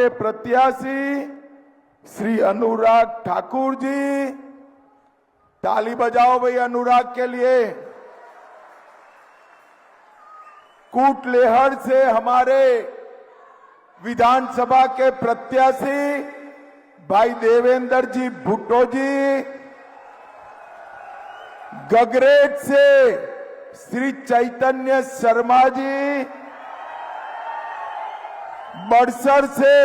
के प्रत्याशी श्री अनुराग ठाकुर जी, ताली बजाओ भाई अनुराग के लिए। कूटलेहड़ से हमारे विधानसभा के प्रत्याशी भाई देवेंद्र जी भुट्टो जी, गगरेट से श्री चैतन्य शर्मा जी, बड़सर से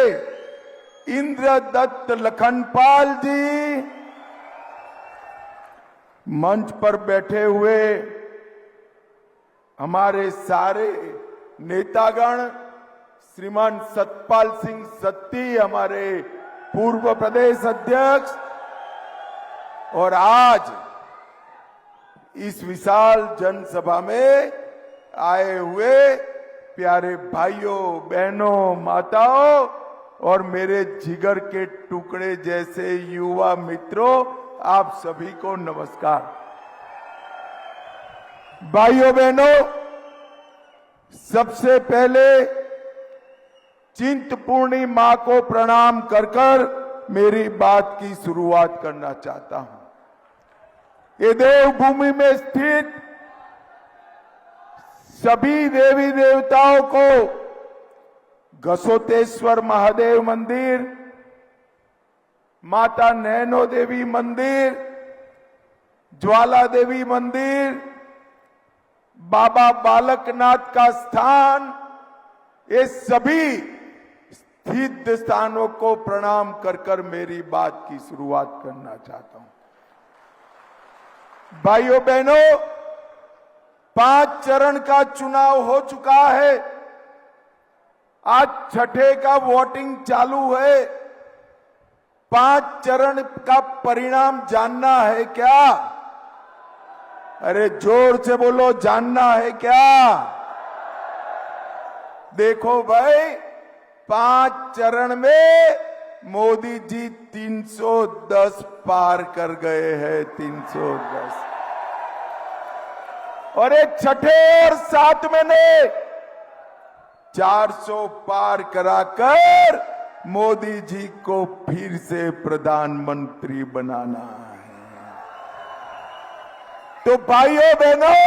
इंद्रदत्त लखनपाल जी, मंच पर बैठे हुए हमारे सारे नेतागण, श्रीमान सतपाल सिंह सत्ती हमारे पूर्व प्रदेश अध्यक्ष, और आज इस विशाल जनसभा में आए हुए प्यारे भाइयों बहनों माताओं और मेरे जिगर के टुकड़े जैसे युवा मित्रों, आप सभी को नमस्कार। भाइयों बहनों, सबसे पहले चिंतपूर्णी मां को प्रणाम कर कर मेरी बात की शुरुआत करना चाहता हूं। ये देवभूमि में स्थित सभी देवी देवताओं को गसोतेश्वर महादेव मंदिर, माता नैनो देवी मंदिर, ज्वाला देवी मंदिर, बाबा बालकनाथ का स्थान, ये सभी सिद्ध स्थानों को प्रणाम कर कर मेरी बात की शुरुआत करना चाहता हूं। भाइयों बहनों, 5 चरण का चुनाव हो चुका है। आज छठे का वोटिंग चालू है। 5 चरण का परिणाम जानना है क्या? अरे जोर से बोलो, जानना है क्या? देखो भाई, 5 चरण में मोदी जी 310 पार कर गए हैं, 310। और एक छठे और 7वें ने 400 पार कराकर मोदी जी को फिर से प्रधानमंत्री बनाना है। तो भाइयों बहनों,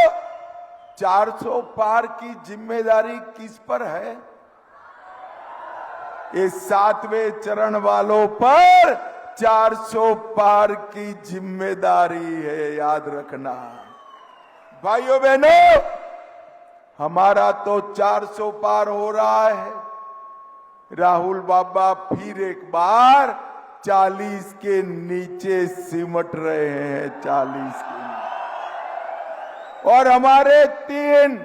400 पार की जिम्मेदारी किस पर है? ये 7वें चरण वालों पर 400 पार की जिम्मेदारी है, याद रखना। भाइयों बहनों, हमारा तो 400 पार हो रहा है। राहुल बाबा फिर एक बार 40 के नीचे सिमट रहे हैं, 40 के नीचे। और हमारे 3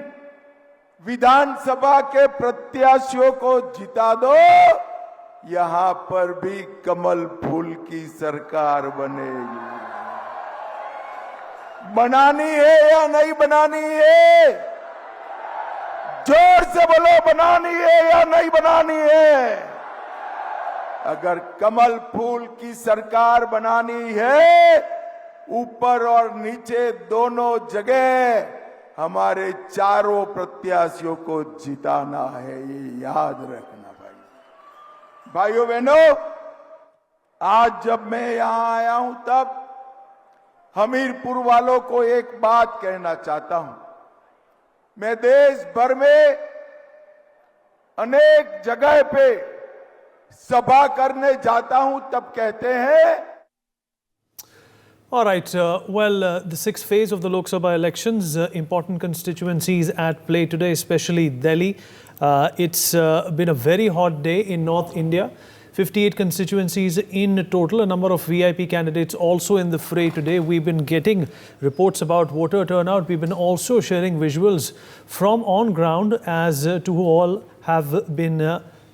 विधानसभा के प्रत्याशियों को जिता दो, यहां पर भी कमल फूल की सरकार बनेगी। बनानी है या नहीं बनानी है? जोर से बोलो, बनानी है या नहीं बनानी है? अगर कमल फूल की सरकार बनानी है, ऊपर और नीचे दोनों जगह हमारे चारों प्रत्याशियों को जिताना है, ये याद रखना भाई। भाइयों बहनों, आज जब मैं यहां आया हूं तब हमीरपुर वालों को एक बात कहना चाहता हूं। मैं देश भर में अनेक जगह पे सभा करने जाता हूं, तब कहते हैं। All right. The 6th phase of the Lok Sabha elections, important constituencies at play today, especially Delhi. It's been a very hot day in North India. 58 constituencies in total, a number of VIP candidates also in the fray today. We've been getting reports about voter turnout. We've been also sharing visuals from on ground as to who all have been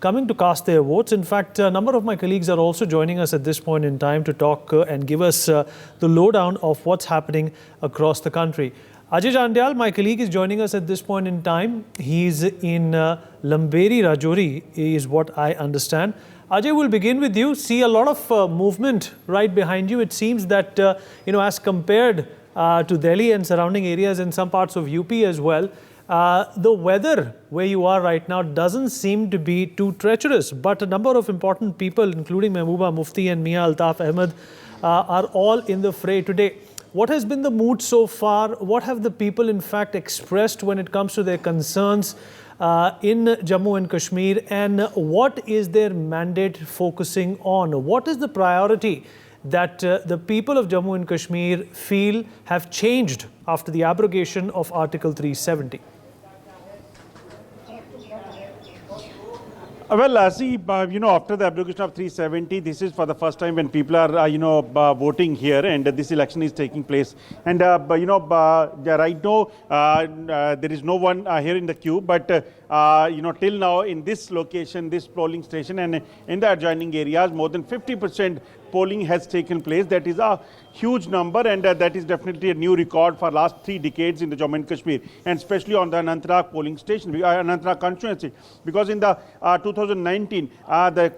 coming to cast their votes. In fact, a number of my colleagues are also joining us at this point in time to talk and give us the lowdown of what's happening across the country. Ajay Jandyal, my colleague, is joining us at this point in time. He's in Lamberi, Rajouri, is what I understand. Ajay, we'll begin with you. See a lot of movement right behind you. It seems that, as compared to Delhi and surrounding areas in some parts of UP as well, The weather where you are right now doesn't seem to be too treacherous, but a number of important people, including Mehbooba Mufti and Mia Altaf Ahmed, are all in the fray today. What has been the mood so far? What have the people in fact expressed when it comes to their concerns in Jammu and Kashmir, and what is their mandate focusing on? What is the priority that the people of Jammu and Kashmir feel have changed after the abrogation of Article 370? Well, see, after the abrogation of 370, this is for the first time when people are, voting here, and this election is taking place. And, right now, there is no one here in the queue, but, till now in this location, this polling station and in the adjoining areas, more than 50% polling has taken place. That is a huge number, and that is definitely a new record for last 3 decades in the Jammu and Kashmir, and especially on the Anantnag polling station, Anantnag constituency, because in the 2019 the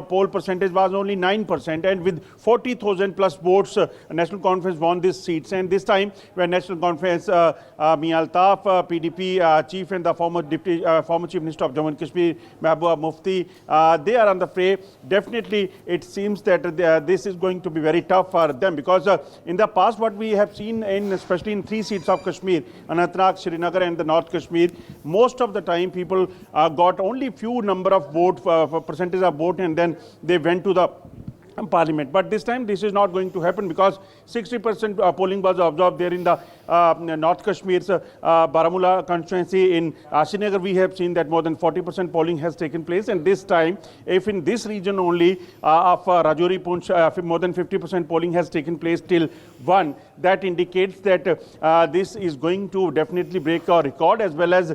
poll percentage was only 9%, and with 40,000 plus votes, National Conference won these seats. And this time, when National Conference, Mia Altaf, PDP chief and the former Chief Minister of Jammu and Kashmir, Mehbooba Mufti, they are on the fray. Definitely, it seems that this is going to be very tough for them, because in the past, what we have seen, especially in 3 seats of Kashmir, Anantnag, Srinagar and the North Kashmir, most of the time people got only few number of vote, percentage of vote, and then they went to the Parliament. But this time this is not going to happen, because 60% polling was observed there in the North Kashmir's Baramulla constituency. In Srinagar, we have seen that more than 40% polling has taken place, and this time, if in this region only of Rajouri, Poonch, more than 50% polling has taken place till 1, that indicates that this is going to definitely break our record, as well as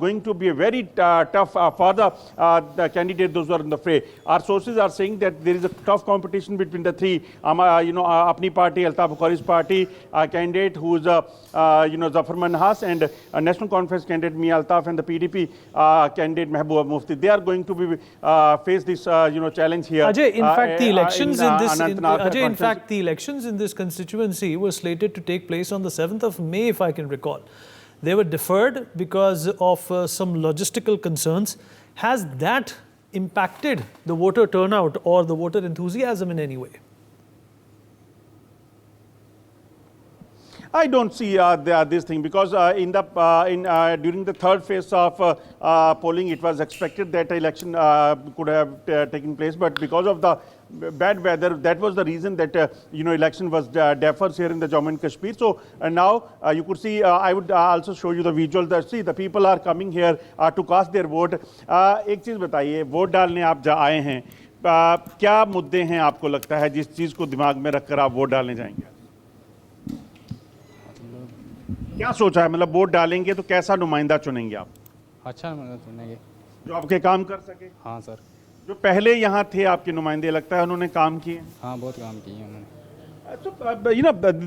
going to be a very tough for the candidate, those who are in the fray. Our sources are saying that there is a tough competition between the 3, Apni party, Altaf Bukhari's party candidate, who is Zafar Manhas, and National Conference candidate Mia Altaf, and the PDP candidate Mehbooba Mufti. They are going to be face this challenge here. Ajay, in fact, the elections the elections in this constituency were slated to take place on the 7th of May, if I can recall. They were deferred because of some logistical concerns. Has that impacted the voter turnout or the voter enthusiasm in any way? I don't see this thing, because during the 3rd phase of polling, it was expected that election could have taken place, but because of the bad weather, that was the reason that election was deferred here in the Jammu and Kashmir. So now you could see, I would also show you the visual. See, the people are coming here to cast their vote. एक चीज़ बताइए, vote डालने आप आए हैं, क्या मुद्दे हैं आपको लगता है जिस चीज़ को दिमाग में रखकर आप वोट डालने जाएंगे? क्या सोचा है, मतलब वोट डालेंगे तो कैसा नुमाइंदा चुनेंगे आप? अच्छा चुनेंगे जो आपके काम कर सके। हाँ सर। जो पहले यहाँ थे आपके नुमाइंदे, लगता है उन्होंने काम किए? हाँ, बहुत काम किए उन्होंने। So,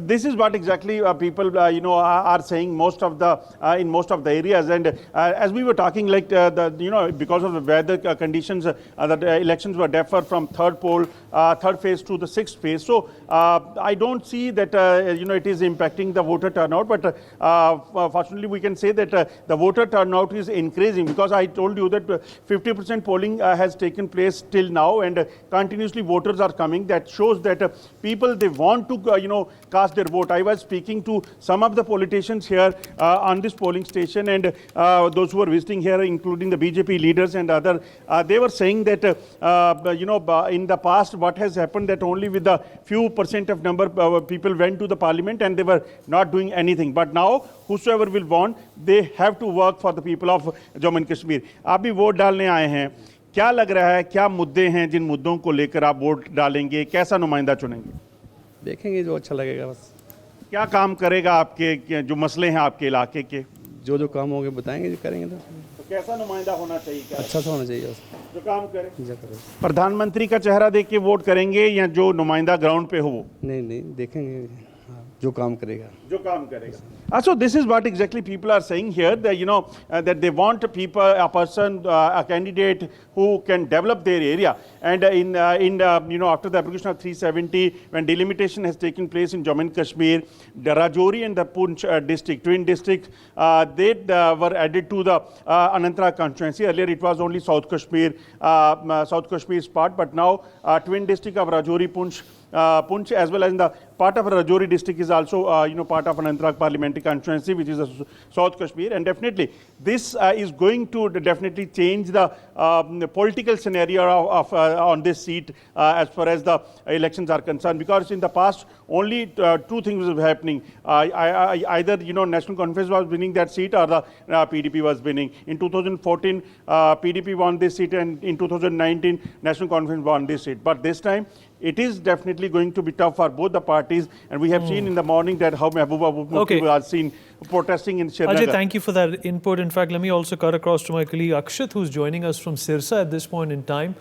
this is what exactly people, are saying most of the in most of the areas. And as we were talking, like because of the weather conditions, the elections were deferred from 3rd phase to the 6th phase. So I don't see that it is impacting the voter turnout. But fortunately, we can say that the voter turnout is increasing, because I told you that 50% polling has taken place till now, and continuously voters are coming. That shows that people, they want to cast their vote. I was speaking to some of the politicians here on this polling station, and those who were visiting here, including the BJP leaders and other, they were saying that in the past, what has happened, that only with a few percent of number people went to the parliament and they were not doing anything. But now, whosoever will want, they have to work for the people of Jammu and Kashmir. आप भी vote डालने आए हैं, क्या लग रहा है, क्या मुद्दे हैं जिन मुद्दों को लेकर आप वोट डालेंगे, कैसा नुमाइंदा चुनेंगे? देखेंगे जो अच्छा लगेगा। बस क्या काम करेगा आपके, जो मसले हैं आपके इलाके के? जो काम होंगे बताएंगे, जो करेंगे। तो कैसा नुमाइंदा होना चाहिए? अच्छा सा होना चाहिए, जो काम करे। प्रधानमंत्री का चेहरा देख के वोट करेंगे, या जो नुमाइंदा ग्राउंड पे हो वो? नहीं, देखेंगे। हाँ। जो काम करेगा। जो काम करेगा. So this is what exactly people are saying here, that that they want a person, a candidate who can develop their area. And after the abrogation of 370, when delimitation has taken place in Jammu and Kashmir, the Rajouri and the Poonch district, twin district, they were added to the Anantnag constituency. Earlier it was only South Kashmir's part, but now twin district of Rajouri, Poonch, as well as in the part of Rajouri district is also part of Anantnag parliamentary constituency, which is South Kashmir. And definitely this is going to definitely change the political scenario of on this seat as far as the elections are concerned, because in the past only two things were happening. Either National Conference was winning that seat, or the PDP was winning. In 2014 PDP won this seat, and in 2019 National Conference won this seat. But this time it is definitely going to be tough for both the parties, and we have seen in the morning that how Mehbooba Mufti was seen protesting in Srinagar. Ajay, thank you for that input. In fact, let me also cut across to my colleague Akshat, who's joining us from Sirsa at this point in time.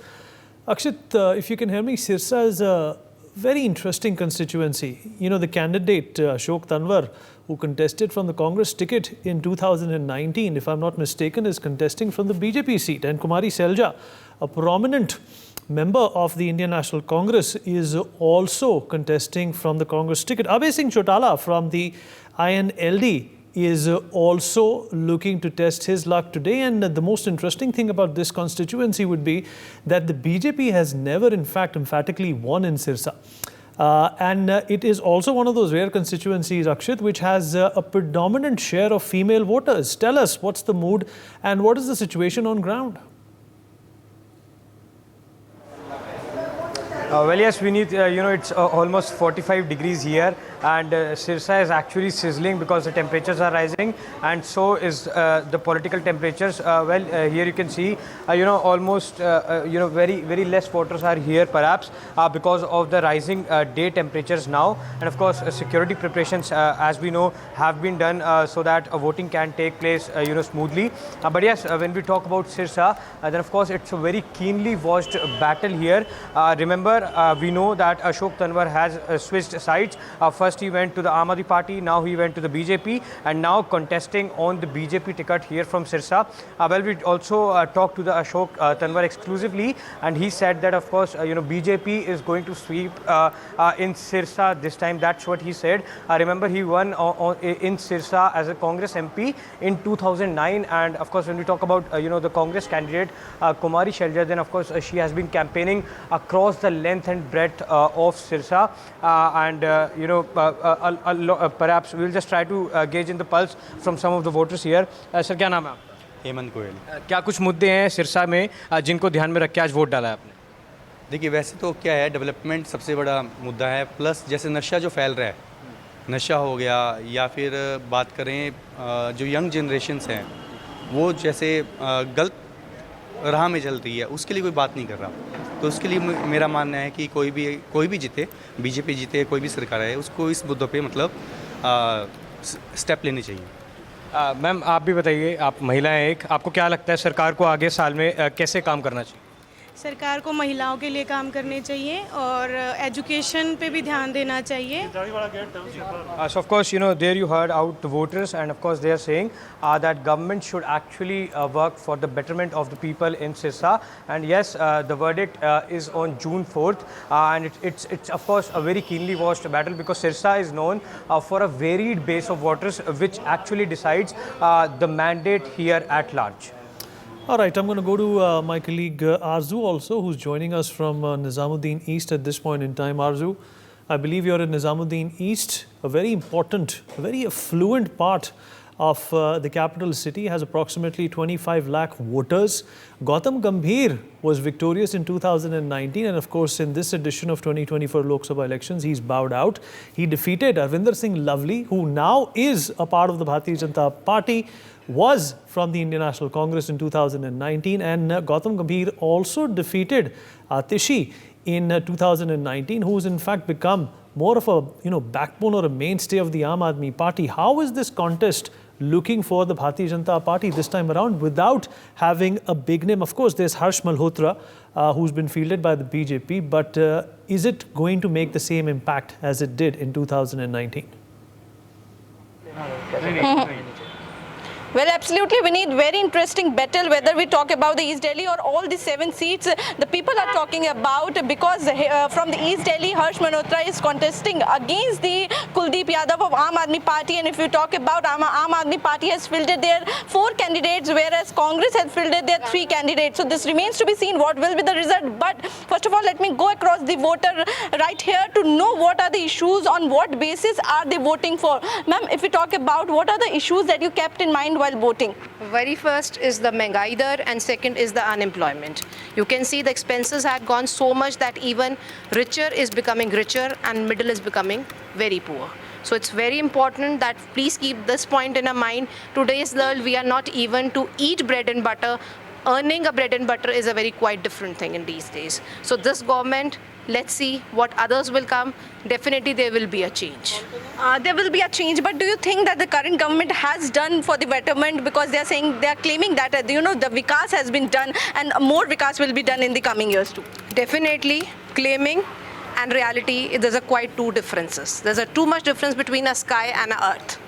Akshat, if you can hear me, Sirsa is a very interesting constituency. The candidate Ashok Tanwar, who contested from the Congress ticket in 2019, if I'm not mistaken, is contesting from the BJP seat. And Kumari Selja, a prominent member of the Indian National Congress, is also contesting from the Congress ticket. Abhay Singh Chotala from the INLD is also looking to test his luck today. And the most interesting thing about this constituency would be that the BJP has never, in fact, emphatically won in Sirsa. And it is also one of those rare constituencies, Akshat, which has a predominant share of female voters. Tell us, what's the mood and what is the situation on ground? Well, yes, we need, it's almost 45 degrees here, and Sirsa is actually sizzling because the temperatures are rising, and so is the political temperatures. Here you can see, almost, very, very less voters are here perhaps because of the rising day temperatures now. And of course, security preparations, as we know, have been done so that voting can take place, smoothly. But yes, when we talk about Sirsa, then of course, it's a very keenly watched battle here. Remember, we know that Ashok Tanwar has switched sides. First he went to the Aam Aadmi Party, now he went to the BJP, and now contesting on the BJP ticket here from Sirsa. We also talked to the Ashok Tanwar exclusively, and he said that of course BJP is going to sweep in Sirsa this time. That's what he said. Remember, he won in Sirsa as a Congress MP in 2009, and of course when we talk about the Congress candidate Kumari Selja, then of course she has been campaigning across the length and breadth of Sirsa, and perhaps we'll just try to gauge in the pulse from some of the voters here. Sir, क्या नाम है आपका? हेमंत गोयल. क्या कुछ मुद्दे हैं सिरसा में जिनको ध्यान में रख के आज वोट डाला है आपने? देखिए, वैसे तो क्या है, डेवलपमेंट सबसे बड़ा मुद्दा है, प्लस जैसे नशा जो फैल रहा है, नशा हो गया, या फिर बात करें जो यंग जनरेशन्स हैं वो जैसे गलत राह में चल रही है, उसके लिए कोई बात नहीं कर रहा. तो उसके लिए मेरा मानना है कि कोई भी जीते, बीजेपी जीते, कोई भी सरकार है, उसको इस मुद्दों पे मतलब स्टेप लेने चाहिए. मैम, आप भी बताइए, आप महिला हैं एक, आपको क्या लगता है सरकार को आगे साल में कैसे काम करना चाहिए? सरकार को महिलाओं के लिए काम करने चाहिए और एजुकेशन पे भी ध्यान देना चाहिए. So of course, there you heard out the voters, and of course they are saying that government should actually work for the betterment of the people in Sirsa. And yes, the verdict is on June 4th, and it's of course a very keenly watched battle, because Sirsa is known for a varied base of voters which actually decides the mandate here at large. All right, I'm going to go to my colleague Arzu also, who's joining us from Nizamuddin East at this point in time. Arzu, I believe you're in Nizamuddin East, a very important, very affluent part of the capital city, has approximately 25 lakh voters. Gautam Gambhir was victorious in 2019, and of course in this edition of 2024 Lok Sabha elections, he's bowed out. He defeated Arvinder Singh Lovely, who now is a part of the Bharatiya Janata Party, was from the Indian National Congress in 2019, and Gautam Gambhir also defeated Atishi in 2019, who's in fact become more of a backbone or a mainstay of the Aam Aadmi Party. How is this contest looking for the Bharatiya Janata Party this time around without having a big name? Of course, there's Harsh Malhotra, who's been fielded by the BJP, but is it going to make the same impact as it did in 2019? Well, absolutely, we need very interesting battle, whether we talk about the East Delhi or all the 7 seats the people are talking about, because from the East Delhi, Harsh Malhotra is contesting against the Kuldeep Yadav of Aam Aadmi Party, and if you talk about Aam Aadmi Party has fielded their 4 candidates, whereas Congress has fielded their 3 candidates. So this remains to be seen what will be the result. But first of all, let me go across the voter right here to know what are the issues, on what basis are they voting for. Ma'am, if we talk about what are the issues that you kept in mind while voting? Very first is the Mehgai dar, and second is the unemployment. You can see the expenses had gone so much that even richer is becoming richer and middle is becoming very poor. So it's very important that please keep this point in our mind. Today's world, we are not even to eat bread and butter. Earning a bread and butter is a very quite different thing in these days. So this government, let's see what others will come. Definitely there will be a change. There will be a change, but do you think that the current government has done for the betterment, because they are claiming that the Vikas has been done and more Vikas will be done in the coming years too? Definitely claiming and reality, there's a quite 2 differences. There's a too much difference between a sky and a earth.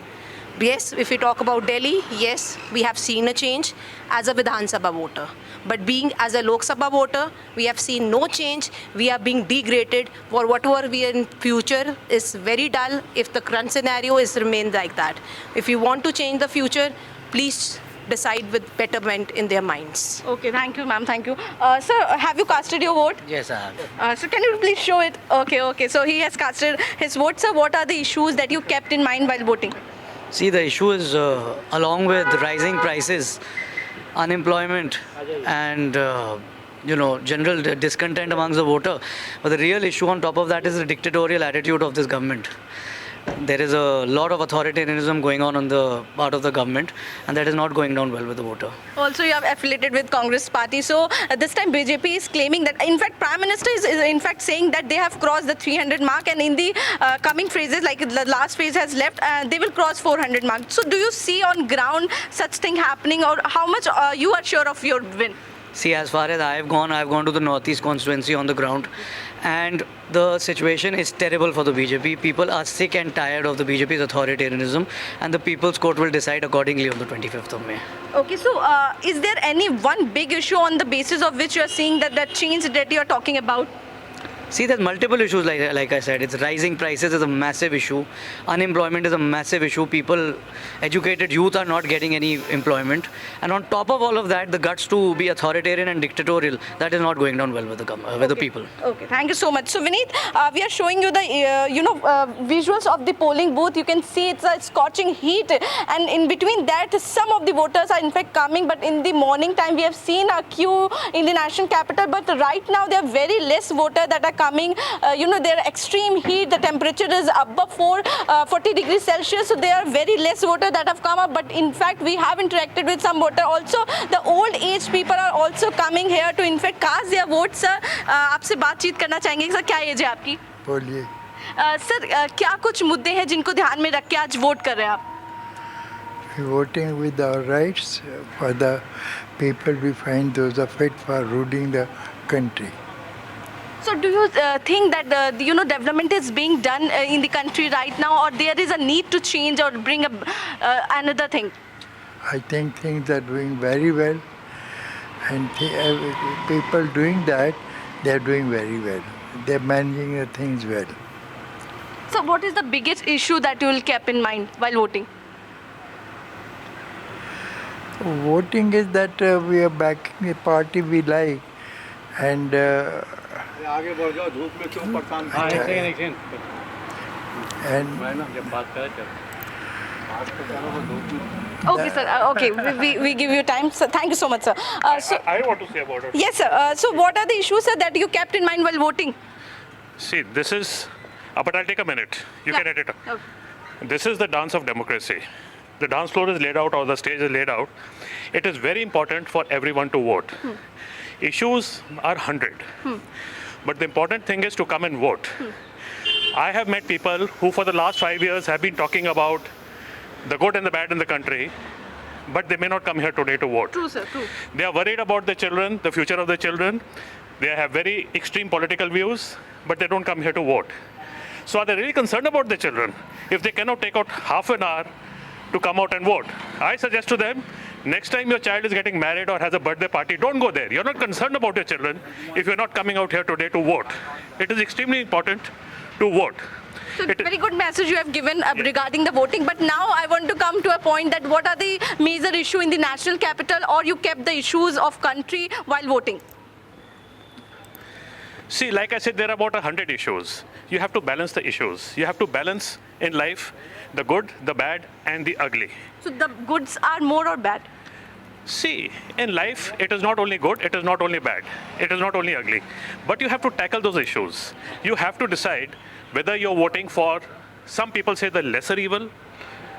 Yes, if we talk about Delhi, yes, we have seen a change as a Vidhan Sabha voter. But being as a Lok Sabha voter, we have seen no change. We are being degraded for whatever we are in future is very dull if the current scenario is remained like that. If you want to change the future, please decide with betterment in their minds. Okay, thank you, ma'am. Thank you. Sir, have you casted your vote? Yes, I have. So can you please show it? Okay. So he has casted his vote. Sir, what are the issues that you kept in mind while voting? See, the issue is along with rising prices, unemployment, and general discontent amongst the voter. But the real issue on top of that is the dictatorial attitude of this government. There is a lot of authoritarianism going on the part of the government, and that is not going down well with the voter. Also, you have affiliated with Congress party. So this time BJP is claiming that, in fact, Prime Minister is in fact saying that they have crossed the 300 mark, and in the coming phases, like the last phase has left, they will cross 400 mark. So do you see on ground such thing happening, or how much you are sure of your win? See, as far as I've gone to the Northeast constituency on the ground, and the situation is terrible for the BJP. People are sick and tired of the BJP's authoritarianism, and the People's Court will decide accordingly on the 25th of May. Okay, so is there any one big issue on the basis of which you are seeing that change that you are talking about? See, there's multiple issues, like I said. It's rising prices is a massive issue. Unemployment is a massive issue. People, educated youth are not getting any employment. And on top of all of that, the guts to be authoritarian and dictatorial, that is not going down well with the people. Okay, thank you so much. So Vineet, we are showing you the visuals of the polling booth. You can see it's a scorching heat, and in between that, some of the voters are in fact coming. But in the morning time, we have seen a queue in the national capital. But right now, there are very less voters that are coming. There are extreme heat. The temperature is above 40 degrees Celsius. So there are very less voters that have come up. But in fact, we have interacted with some voters. Also, the old age people are also coming here to in fact cast their votes. Sir, आपसे बातचीत करना चाहेंगे. Sir, क्या as है आपकी? बोलिए. Sir, क्या कुछ मुद्दे हैं जिनको ध्यान में रख के आज वोट कर रहे हैं आप? Voting with our rights for the people we find those are fit for ruling the country. So do you think that development is being done in the country right now, or there is a need to change or bring another thing? I think things are doing very well, and people doing that, they are doing very well. They are managing the things well. So what is the biggest issue that you will keep in mind while voting? Voting is that we are backing a party we like, and Okay, sir. Okay, we give you time. So thank you so much, sir. I want to say about it. Yes, sir. So what are the issues, sir, that you kept in mind while voting? See, this is, but I'll take a minute. You can edit it. Okay. This is the dance of democracy. The dance floor is laid out, or the stage is laid out. It is very important for everyone to vote. Issues are 100. But the important thing is to come and vote. I have met people who for the last 5 years have been talking about the good and the bad in the country, but they may not come here today to vote. True, sir, true. They are worried about the children, the future of the children. They have very extreme political views, but they don't come here to vote. So are they really concerned about the children? If they cannot take out half an hour to come out and vote. I suggest to them, next time your child is getting married or has a birthday party, don't go there. You're not concerned about your children if you're not coming out here today to vote. It is extremely important to vote. So very good message you have given regarding the voting. But now I want to come to a point that what are the major issue in the national capital, or you kept the issues of country while voting? See, like I said, there are about 100 issues. You have to balance the issues. You have to balance in life the good, the bad, and the ugly. So the goods are more or bad? See, in life, it is not only good, it is not only bad, it is not only ugly. But you have to tackle those issues. You have to decide whether you're voting for, some people say, the lesser evil,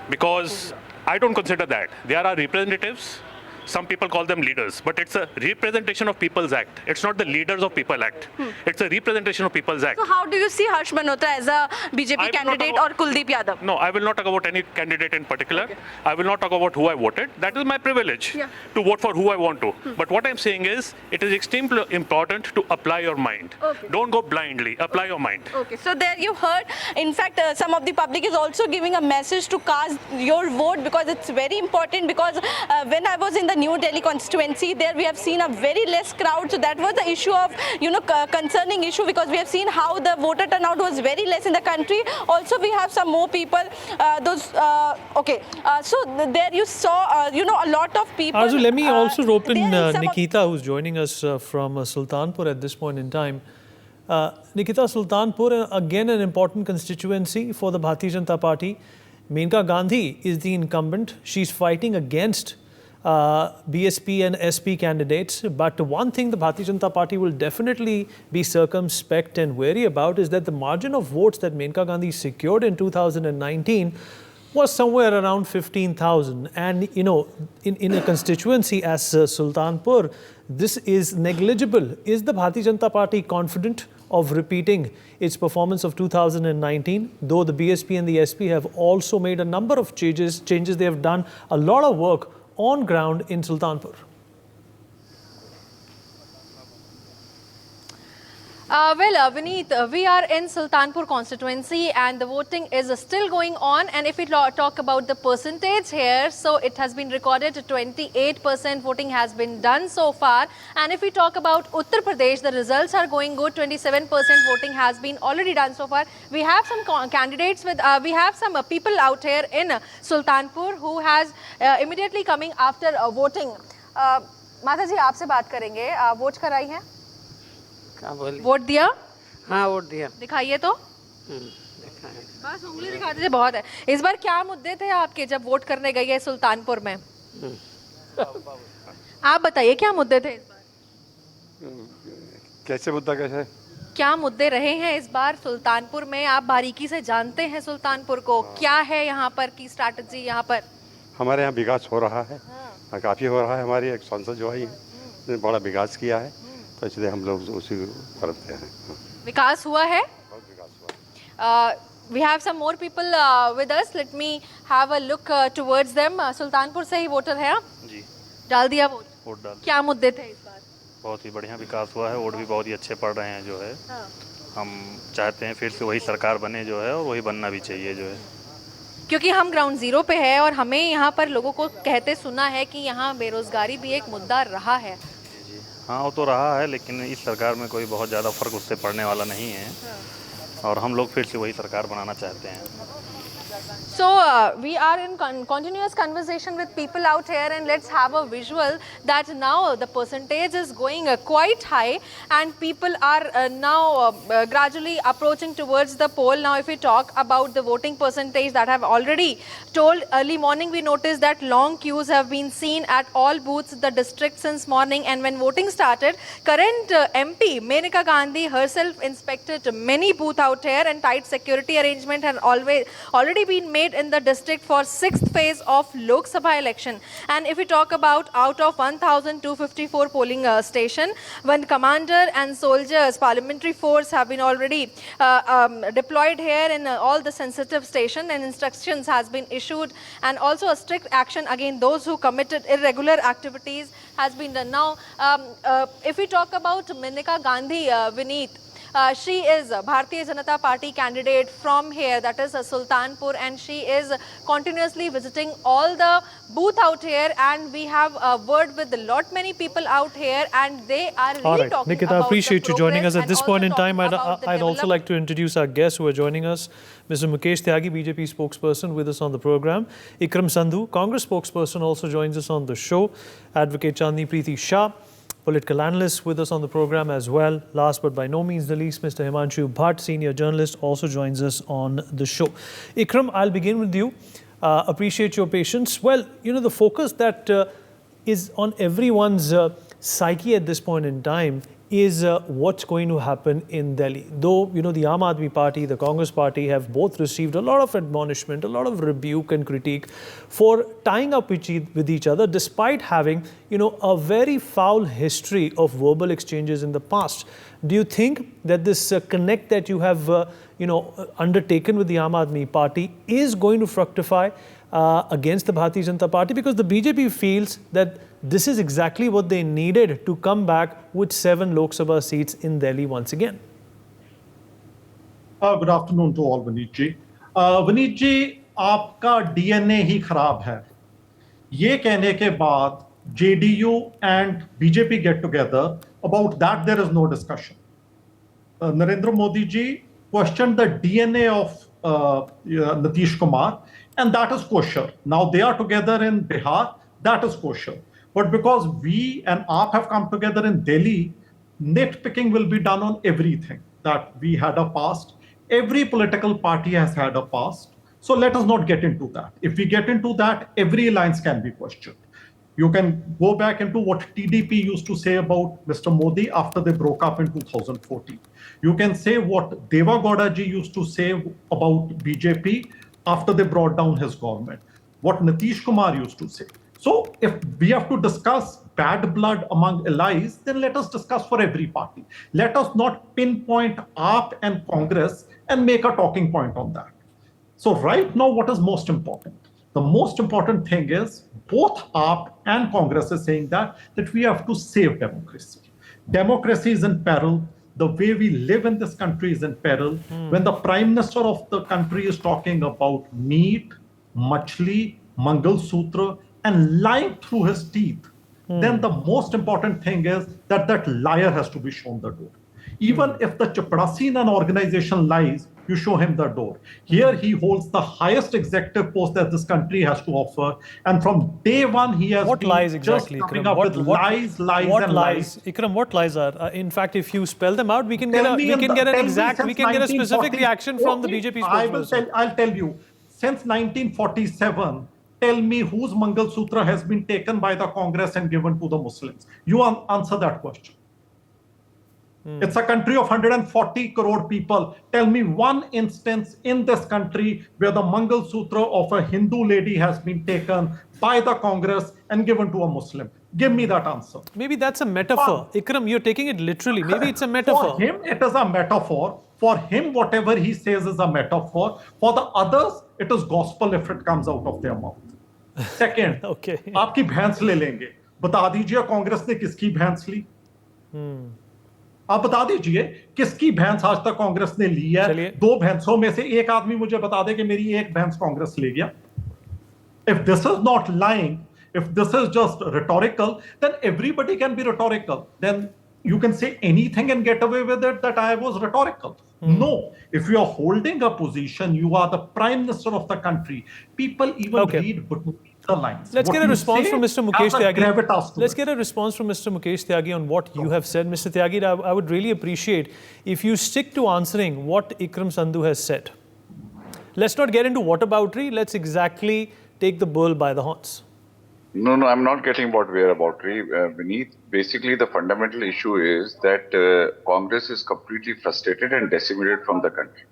because I don't consider that. They are our representatives. Some people call them leaders, but it's a representation of People's Act. It's not the Leaders of People Act. It's a representation of People's Act. So how do you see Harsh Malhotra as a BJP candidate or Kuldeep Yadav? No, I will not talk about any candidate in particular. Okay. I will not talk about who I voted. That is my privilege to vote for who I want to. But what I'm saying is, it is extremely important to apply your mind. Okay. Don't go blindly. Apply your mind. Okay, so there you heard. In fact, some of the public is also giving a message to cast your vote, because it's very important. Because when I was in the New Delhi constituency, there we have seen a very less crowd. So that was the issue of, concerning issue, because we have seen how the voter turnout was very less in the country. Also, we have some more people. So there you saw, a lot of people. Arzu, let me also rope in Nikita, who's joining us from Sultanpur at this point in time. Nikita, Sultanpur, again an important constituency for the Bharatiya Janata Party. Menka Gandhi is the incumbent. She's fighting against BSP and SP candidates. But one thing the Bharatiya Janata Party will definitely be circumspect and wary about is that the margin of votes that Menka Gandhi secured in 2019 was somewhere around 15,000. And, in a constituency as Sultanpur, this is negligible. Is the Bharatiya Janata Party confident of repeating its performance of 2019, though the BSP and the SP have also made a number of changes? They have done a lot of work on ground in Sultanpur. Vineet, we are in Sultanpur constituency and the voting is still going on. And if we talk about the percentage here, so it has been recorded 28% voting has been done so far. And if we talk about Uttar Pradesh, the results are going good. 27% voting has been already done so far. We have some candidates with, we have some people out here in Sultanpur who has immediately coming after voting. माता जी आपसे बात करेंगे, vote कराई है? Vote दिया? हाँ, vote दिया। दिखाइए तो। बस उंगली दिखा दीजिए, बहुत है। इस बार क्या मुद्दे थे आपके जब वोट करने गई है सुल्तानपुर में? आप बताइए क्या मुद्दे थे इस बार? कैसे मुद्दा कैसे? क्या मुद्दे रहे हैं इस बार सुल्तानपुर में? आप बारीकी से जानते हैं सुल्तानपुर को, क्या है यहाँ पर की स्ट्रैटेजी? यहाँ पर हमारे यहाँ विकास हो रहा है, काफ़ी हो रहा है। हमारी एक सांसद जो आई है ने बड़ा विकास किया है, तो इसलिए हम लोग उसी को करते हैं। विकास हुआ है, बहुत विकास हुआ। We have some more people with us. Let me have a look towards them. Sultanpur से ही वोटर है आप? जी। डाल दिया वोट? वोट डाल। क्या मुद्दे थे इस बार? बहुत ही बढ़िया विकास हुआ है, वोट भी बहुत ही अच्छे पड़ रहे हैं जो है। हम चाहते हैं फिर से वही सरकार बने जो है, और वही बनना भी चाहिए जो है। क्योंकि हम ग्राउंड जीरो पे है और हमें यहाँ पर लोगों को कहते सुना है कि यहाँ बेरोजगारी भी एक मुद्दा रहा है। जी हाँ, वो तो रहा है, लेकिन इस सरकार में कोई बहुत ज़्यादा फर्क उससे पड़ने वाला नहीं है, और हम लोग फिर से वही सरकार बनाना चाहते हैं। So we are in continuous conversation with people out here, and let's have a visual that now the percentage is going quite high and people are now gradually approaching towards the poll. Now if we talk about the voting percentage that have already told, early morning we noticed that long queues have been seen at all booths in the district since morning, and when voting started, current MP Menka Gandhi herself inspected many booths out here, and tight security arrangement had already been made in the district for 6th phase of Lok Sabha election. And if we talk about out of 1,254 polling station, when commander and soldiers, parliamentary force have been already deployed here in all the sensitive station, and instructions has been issued, and also a strict action against those who committed irregular activities has been done. Now, if we talk about Menka Gandhi, Vineet, She is a Bharatiya Janata Party candidate from here, that is Sultanpur, and she is continuously visiting all the booth out here, and we have a word with a lot many people out here, and they are really All right, talking Nikita, I about appreciate the you joining us progress at this and point in also time. talking about the I'd also development. like to introduce our guests who are joining us. Mr. Mukesh Tyagi, BJP spokesperson, with us on the program. Ikram Sandhu, Congress spokesperson, also joins us on the show. Advocate Chandni Preeti Shah, political analyst, with us on the program as well. Last but by no means the least, Mr. Himanshu Bhatt, senior journalist, also joins us on the show. Ikram, I'll begin with you. Appreciate your patience. Well, you know, the focus that is on everyone's psyche at this point in time is what's going to happen in Delhi. Though, you know, the Aam Aadmi Party, the Congress Party have both received a lot of admonishment, a lot of rebuke and critique for tying up with each other, despite having, you know, a very foul history of verbal exchanges in the past. Do you think that this connect that you have, undertaken with the Aam Aadmi Party is going to fructify against the Bharatiya Janata Party? Because the BJP feels that this is exactly what they needed to come back with 7 Lok Sabha seats in Delhi once again. Good afternoon to all, Vineet ji. Vineet ji, आपका DNA ही खराब है. ये कहने के बाद JDU and BJP get together, about that there is no discussion. Narendra Modi ji questioned the DNA of Nitish Kumar, and that is kosher. Now they are together in Bihar, that is kosher. But because we and AAP have come together in Delhi, nitpicking will be done on everything. That we had a past. Every political party has had a past. So let us not get into that. If we get into that, every alliance can be questioned. You can go back into what TDP used to say about Mr. Modi after they broke up in 2014. You can say what Deva Gowda ji used to say about BJP after they brought down his government. What Nitish Kumar used to say. So if we have to discuss bad blood among allies, then let us discuss for every party. Let us not pinpoint AAP and Congress and make a talking point on that. So right now, what is most important? The most important thing is both AAP and Congress is saying that we have to save democracy. Democracy is in peril. The way we live in this country is in peril. When the Prime Minister of the country is talking about meat, machli, Mangal Sutra, and lying through his teeth, then the most important thing is that liar has to be shown the door. Even if the Chaprasi in an organization lies, you show him the door. Here he holds the highest executive post that this country has to offer, and from day one he has what been lies exactly, just coming Ikram? up with lies. What And lies, Ikram? What lies are? In fact, if you spell them out, we can get a specific reaction from the BJP spokesperson. I'll tell you. Since 1947, tell me whose Mangal Sutra has been taken by the Congress and given to the Muslims. You answer that question. It's a country of 140 crore people. Tell me one instance in this country where the Mangal Sutra of a Hindu lady has been taken by the Congress and given to a Muslim. Give me that answer. Maybe that's a metaphor. Ikram, you're taking it literally. Maybe it's a metaphor. For him, it is a metaphor. For him, whatever he says is a metaphor. For the others, it is gospel if it comes out of their mouth. Second, आपकी भैंस ले लेंगे. बता दीजिए कांग्रेस ने किसकी भैंस ली? आप बता दीजिए किसकी भैंस आज तक कांग्रेस ने ली है? 2 भैंसों में से एक आदमी मुझे बता दे कि मेरी एक भैंस कांग्रेस ले गया. If this is not lying, if this is just rhetorical, then everybody can be rhetorical. Then you can say anything and get away with it that I was rhetorical. No, if you are holding a position, you are the Prime Minister of the country. People even read between the lines. Let's get a response from Mr. Mukesh Tyagi. Let's get a response from Mr. Mukesh Tyagi on what you have said. Mr. Tyagi, I would really appreciate if you stick to answering what Ikram Sandhu has said. Let's not get into whataboutery. Let's exactly take the bull by the horns. No, I'm not getting what we are about. Beneath, basically, the fundamental issue is that Congress is completely frustrated and decimated from the country.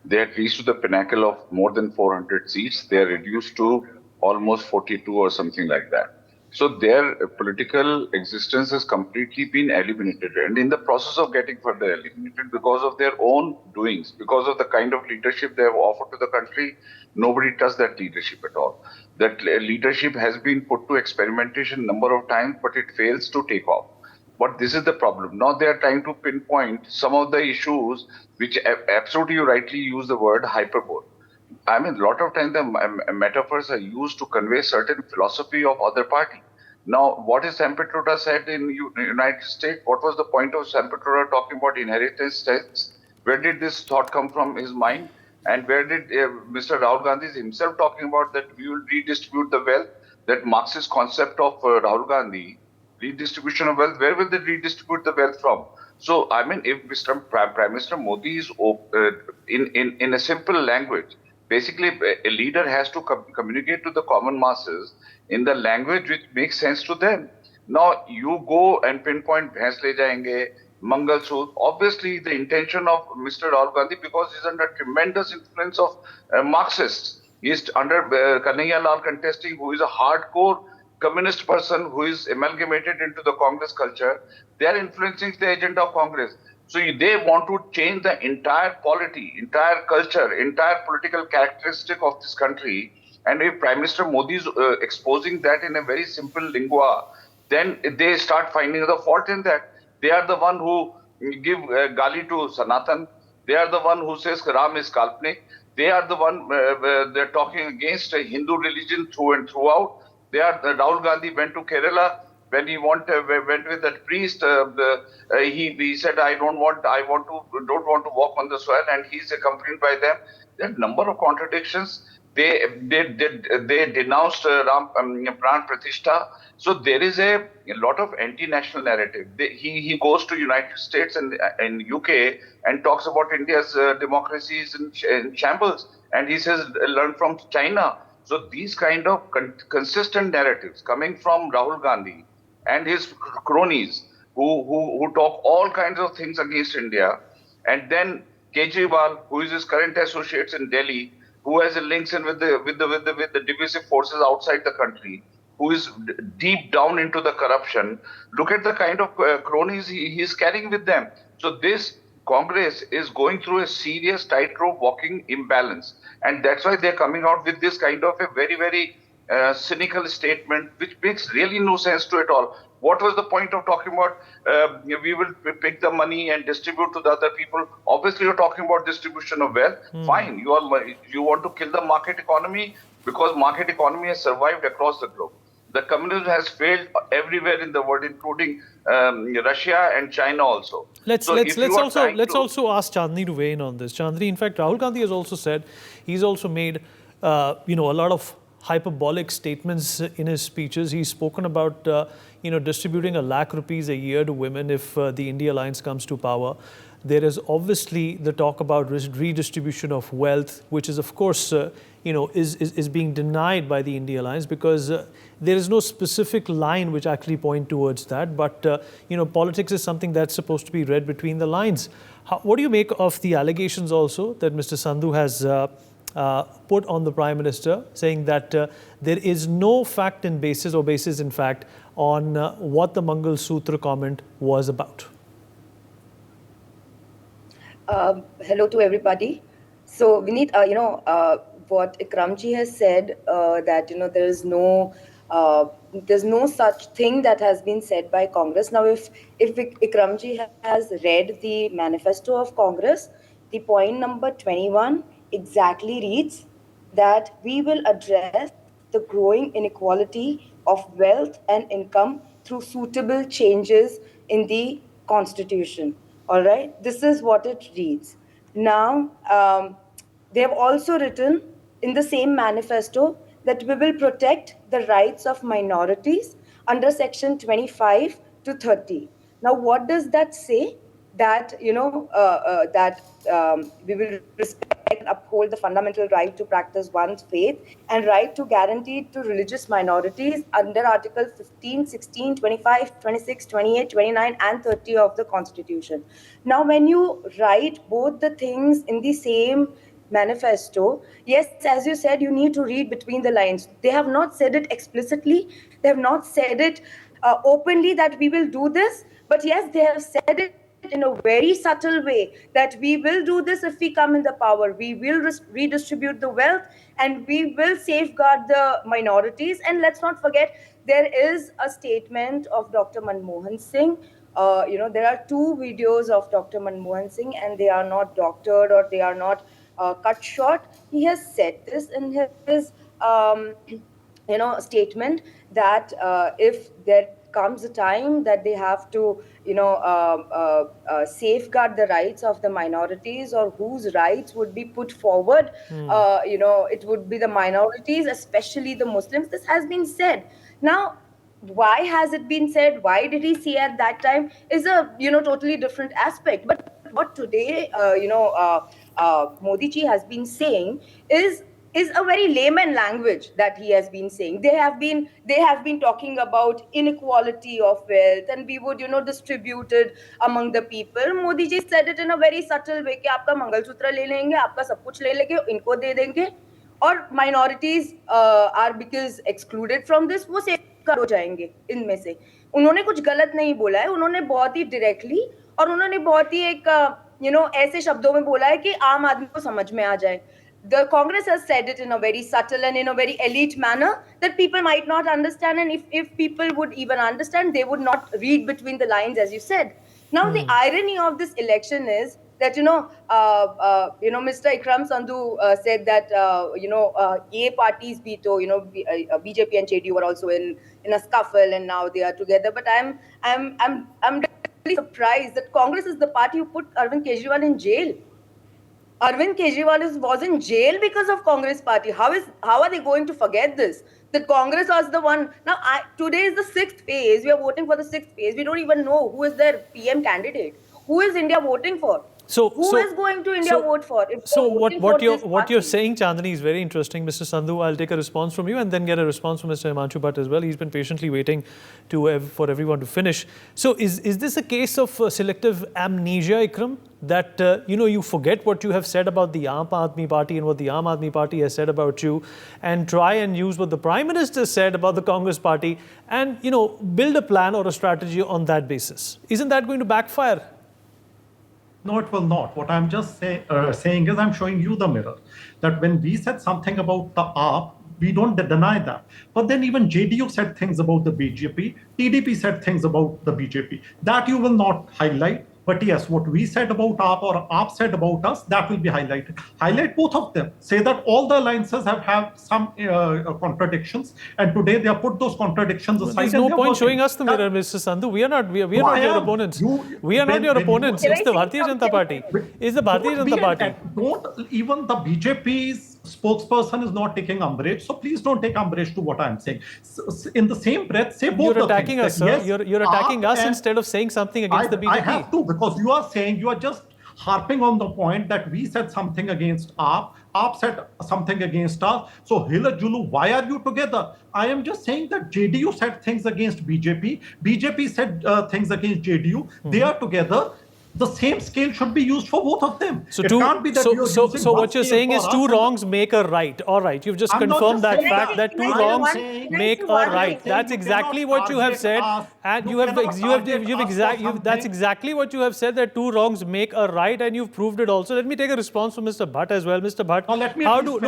They had reached to the pinnacle of more than 400 seats. They are reduced to almost 42 or something like that. So their political existence has completely been eliminated. And in the process of getting further eliminated because of their own doings, because of the kind of leadership they have offered to the country, nobody trusts that leadership at all. That leadership has been put to experimentation number of times, but it fails to take off. But this is the problem. Now they are trying to pinpoint some of the issues which absolutely you rightly use the word hyperbole. I mean, a lot of times the metaphors are used to convey certain philosophy of other party. Now, what is Sampetroda said in United States? What was the point of Sampetroda talking about inheritance tax? Where did this thought come from his mind? And where did Mr. Rahul Gandhi is himself talking about that we will redistribute the wealth? That Marxist concept of Rahul Gandhi, redistribution of wealth, where will they redistribute the wealth from? So, I mean, if Mr. Prime Minister Modi is in a simple language, basically a leader has to communicate to the common masses in the language which makes sense to them. Now you go and pinpoint bhains le jayenge, Mangal Sootra. Obviously the intention of Mr. Rahul Gandhi, because he's under tremendous influence of Marxists. He's under Kanhaiya Lal contesting, who is a hardcore communist person who is amalgamated into the Congress culture. They are influencing the agenda of Congress. So they want to change the entire polity, entire culture, entire political characteristic of this country. And if Prime Minister Modi is exposing that in a very simple lingua, then they start finding the fault in that. They are the one who give gali to Sanatan. They are the one who says Ram is Kalpnik. They are the one they're talking against Hindu religion through and throughout. They are Rahul Gandhi went to Kerala. When he went with that priest, he said, "I don't want to walk on the soil," and he's accompanied by them. There are a number of contradictions. They denounced Pran Pratishtha. So there is a lot of anti-national narrative. He goes to United States and UK and talks about India's democracy is in shambles, and he says learn from China. So these kind of consistent narratives coming from Rahul Gandhi and his cronies who talk all kinds of things against India, and then Kejriwal, who is his current associates in Delhi, who has links in with the divisive forces outside the country, who is deep down into the corruption. Look at the kind of cronies he is carrying with them. So this Congress is going through a serious tightrope walking imbalance, and that's why they're coming out with this kind of a very, very cynical statement, which makes really no sense to it all. What was the point of talking about we will pick the money and distribute to the other people? Obviously, you're talking about distribution of wealth. Fine, you want to kill the market economy because market economy has survived across the globe. The communism has failed everywhere in the world, including Russia and China also. Let's also ask Chandni to weigh in on this. Chandni, in fact, Rahul Gandhi has also said he's also made a lot of hyperbolic statements in his speeches. He's spoken about distributing ₹1 lakh a year to women if the India Alliance comes to power. There is obviously the talk about redistribution of wealth, which is of course is being denied by the India Alliance because there is no specific line which actually point towards that. But politics is something that's supposed to be read between the lines. What do you make of the allegations also that Mr. Sandhu has put on the Prime Minister, saying that there is no fact and basis or basis in fact on what the Mangal Sutra comment was about? Hello to everybody. So Vineet, what Ikramji has said that there's no such thing that has been said by Congress. Now, if Ikramji has read the manifesto of Congress, the point number 21 exactly reads that we will address the growing inequality of wealth and income through suitable changes in the Constitution. All right, this is what it reads. Now, they have also written in the same manifesto that we will protect the rights of minorities under section 25 to 30. Now, what does that say? That we will respect and uphold the fundamental right to practice one's faith and right to guaranteed to religious minorities under Article 15, 16, 25, 26, 28, 29 and 30 of the Constitution. Now, when you write both the things in the same manifesto, yes, as you said, you need to read between the lines. They have not said it explicitly. They have not said it openly that we will do this. But yes, they have said it in a very subtle way that we will do this if we come in the power. We will redistribute the wealth and we will safeguard the minorities. And let's not forget, there is a statement of Dr. Manmohan Singh there are two videos of Dr. Manmohan Singh, and they are not doctored or they are not cut short. He has said this in his statement that if there comes a time that they have to safeguard the rights of the minorities, or whose rights would be put forward, it would be the minorities, especially the Muslims. This has been said. Now, why has it been said? Why did he say at that time is a totally different aspect. But what today Modi ji has been saying is a very layman language that he has been saying. They have been talking about inequality of wealth, and we would distribute it among the people. Modi ji said it in a very subtle way कि आपका मंगलसूत्र ले लेंगे, आपका सब कुछ ले लेंगे, इनको दे देंगे, और minorities are because excluded from this, वो सेफ हो जाएंगे इनमें से. उन्होंने कुछ गलत नहीं बोला है, उन्होंने बहुत ही डायरेक्टली और उन्होंने बहुत ही एक ऐसे शब्दों में बोला है कि आम आदमी को समझ में आ जाए. The Congress has said it in a very subtle and in a very elite manner that people might not understand, and if people would even understand, they would not read between the lines, as you said. Now, the irony of this election is that Mr. Ikram Sandhu said that ye parties bhi to BJP and JDU were also in a scuffle, and now they are together. But I'm really surprised that Congress is the party who put Arvind Kejriwal in jail. Arvind Kejriwal was in jail because of Congress party. How are they going to forget this? That Congress was the one. Now, today is the 6th phase. We are voting for the 6th phase. We don't even know who is their PM candidate. Who is India voting for? Who is going to India vote for? So what you're saying, Chandani, is very interesting, Mr. Sandhu. I'll take a response from you and then get a response from Mr. Himanshu Bhatt as well. He's been patiently waiting for everyone to finish. So is this a case of selective amnesia, Ikram? That you forget what you have said about the Aam Aadmi Party and what the Aam Aadmi Party has said about you, and try and use what the Prime Minister said about the Congress Party, and build a plan or a strategy on that basis. Isn't that going to backfire? No, it will not. What I'm just saying is I'm showing you the mirror. That when we said something about the AAP, we don't deny that. But then even JDU said things about the BJP, TDP said things about the BJP. That you will not highlight. But yes, what we said about AAP or AAP said about us, that will be highlighted. Highlight both of them. Say that all the alliances have some contradictions, and today they have put those contradictions aside. There's no point showing us the mirror, Mr. Sandhu. We are not your opponents. We are not your opponents. It's the Bharatiya Janata Party. It's the Bharatiya Janata Party. Don't even the BJP's spokesperson is not taking umbrage, so please don't take umbrage to what I'm saying. In the same breath, say both. You're attacking us, sir. Yes, you're attacking us instead of saying something against the BJP. I have to, because you are just harping on the point that we said something against AAP said something against us. So Hila Julu, why are you together? I am just saying that JDU said things against BJP. BJP said things against JDU. They are together. The same scale should be used for both of them. So, what you're saying is two wrongs make a right. All right, you've just confirmed that fact that two wrongs make a right. That's exactly what you have said, and that's exactly what you have said, that two wrongs make a right, and you've proved it also. Let me take a response from Mr. Bhatt as well. Mr. Bhatt,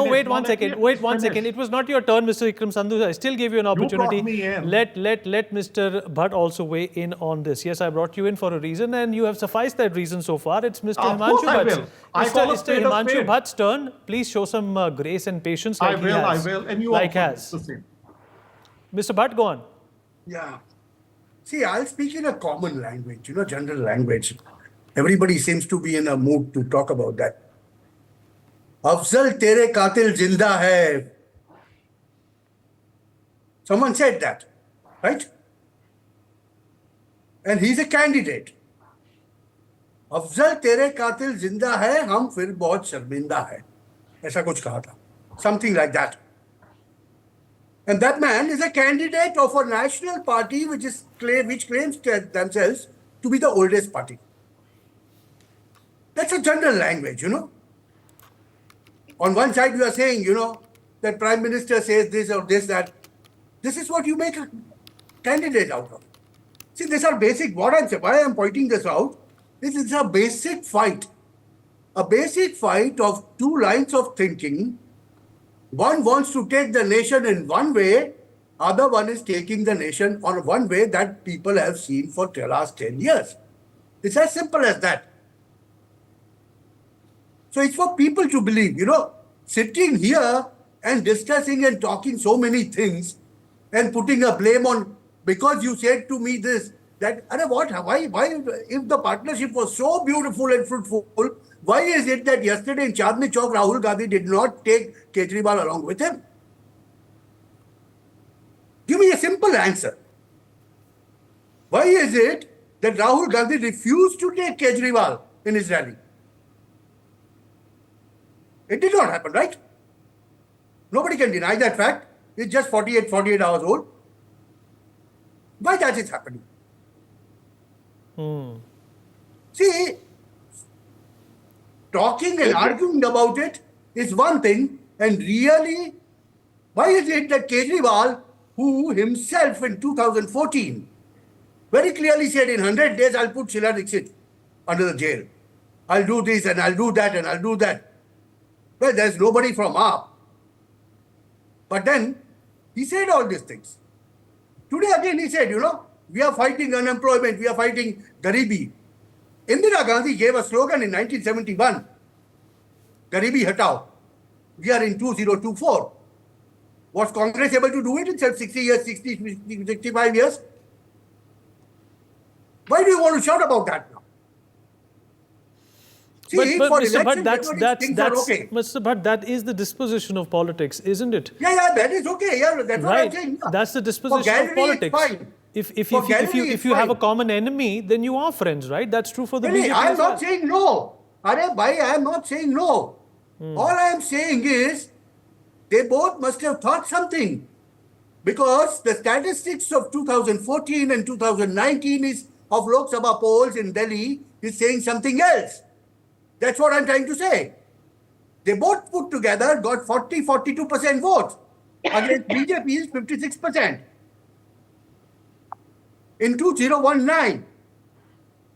wait one second. It was not your turn, Mr. Ikram Sandhu. I still gave you an opportunity. Let Mr. Bhatt also weigh in on this. Yes, I brought you in for a reason, and you have sufficed that reason so far. It's Mr. Himanshu Bhatt's. Mr. Himanshu Bhatt's turn. Please show some grace and patience like he has. I will. And you has. Mr. Bhatt, go on. Yeah. See, I'll speak in a common language, general language. Everybody seems to be in a mood to talk about that. Afzal tere qatil zinda hai. Someone said that, right? And he's a candidate. Afzal तेरे कातिल जिंदा है, हम फिर बहुत शर्मिंदा है, ऐसा कुछ कहा था, something like that. And that man is a candidate of a national party which claims themselves to be the oldest party. That's a general language, On one side you are saying, that Prime Minister says this or this, that. This is what you make a candidate out of. See, these are basic, why I am pointing this out. This is a basic fight of two lines of thinking. One wants to take the nation in one way, Other one is taking the nation on one way that people have seen for the last 10 years. It's as simple as that. So it's for people to believe, sitting here and discussing and talking so many things and putting a blame on, because you said to me this, that, why, if the partnership was so beautiful and fruitful, why is it that yesterday in Chandni Chowk, Rahul Gandhi did not take Kejriwal along with him? Give me a simple answer. Why is it that Rahul Gandhi refused to take Kejriwal in his rally? It did not happen, right? Nobody can deny that fact. It's just 48 hours old. Why that is happening? See, talking and arguing about it is one thing, and really, why is it that Kejriwal, who himself in 2014 very clearly said in 100 days I'll put Sheila Dixit under the jail. I'll do this and I'll do that and I'll do that. Well, there's nobody from AAP. But then he said all these things. Today again he said, we are fighting unemployment, we are fighting Garibi. Indira Gandhi gave a slogan in 1971, Garibi Hatao. We are in 2024. Was Congress able to do it in 60 years, 65 years? Why do you want to shout about that now? See, but for Mr. election, Bhatt, Mr. Bhatt, that is the disposition of politics, isn't it? Yeah, that is okay. Yeah, that's what I'm saying. Yeah. That's the disposition of politics. If you have a common enemy, then you are friends, right? That's true for the BJP. I'm not saying no. I am not saying no. All I am saying is they both must have thought something, because the statistics of 2014 and 2019 is of Lok Sabha polls in Delhi is saying something else. That's what I'm trying to say. They both put together got 42% votes against BJP's 56% in 2019.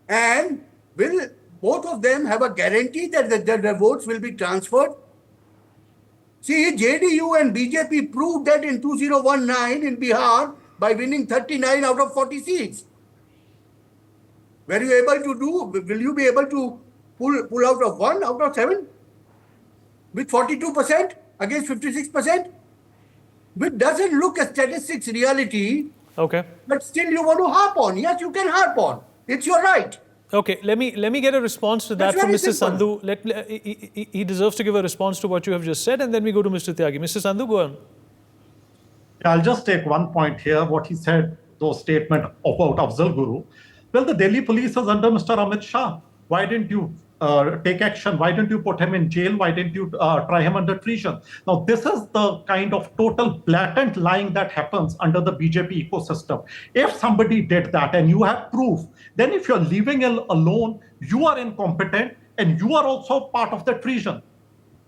And will both of them have a guarantee that the votes will be transferred? See, JDU and BJP proved that in 2019 in Bihar by winning 39 out of 40 seats. Will you be able to pull out of 1 out of 7 with 42% against 56%? Which doesn't look at statistics reality. Okay. But still you want to harp on. Yes, you can harp on. It's your right. Okay, let me get a response to that from Mr. Sandhu. He deserves to give a response to what you have just said, and then we go to Mr. Tyagi. Mr. Sandhu, go on. I'll just take one point here, what he said, those statement about Afzal Guru. Well, the Delhi police is under Mr. Amit Shah. Why didn't you take action? Why didn't you put him in jail? Why didn't you try him under treason? Now, this is the kind of total blatant lying that happens under the BJP ecosystem. If somebody did that and you have proof, then if you're leaving him alone, you are incompetent and you are also part of the treason.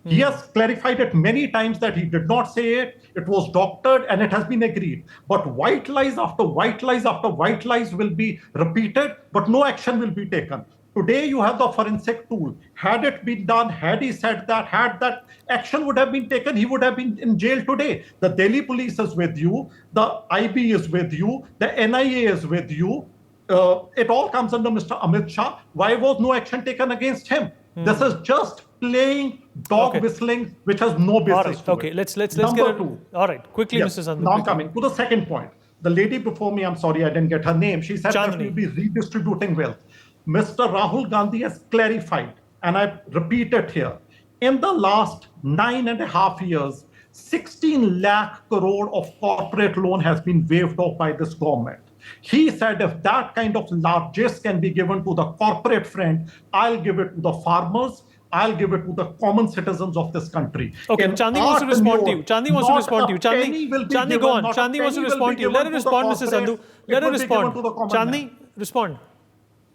He has clarified it many times that he did not say it. It was doctored and it has been agreed. But white lies after white lies after white lies will be repeated, but no action will be taken. Today you have the forensic tool. Had it been done, had he said that, had that action would have been taken, he would have been in jail today. The Delhi police is with you. The IB is with you. The NIA is with you. It all comes under Mr. Amit Shah. Why was no action taken against him? This is just playing dog whistling, which has no business to okay, it. let's Number get two. All right, quickly, Yes. Mr. Sandhu. Now I'm coming to the second point. The lady before me, I'm sorry, I didn't get her name. She said that we'll be redistributing wealth. Mr. Rahul Gandhi has clarified, and I repeat it here. In the last 9.5 years, 16 lakh crore of corporate loan has been waived off by this government. He said if that kind of largesse can be given to the corporate front, I'll give it to the farmers, I'll give it to the common citizens of this country. Okay, Chandni wants to respond to you. Chandni wants to respond to you. Chandni, go on. Chandni wants to respond to you. Let her respond, Mrs. Sandhu. Let her respond. Chandni, respond.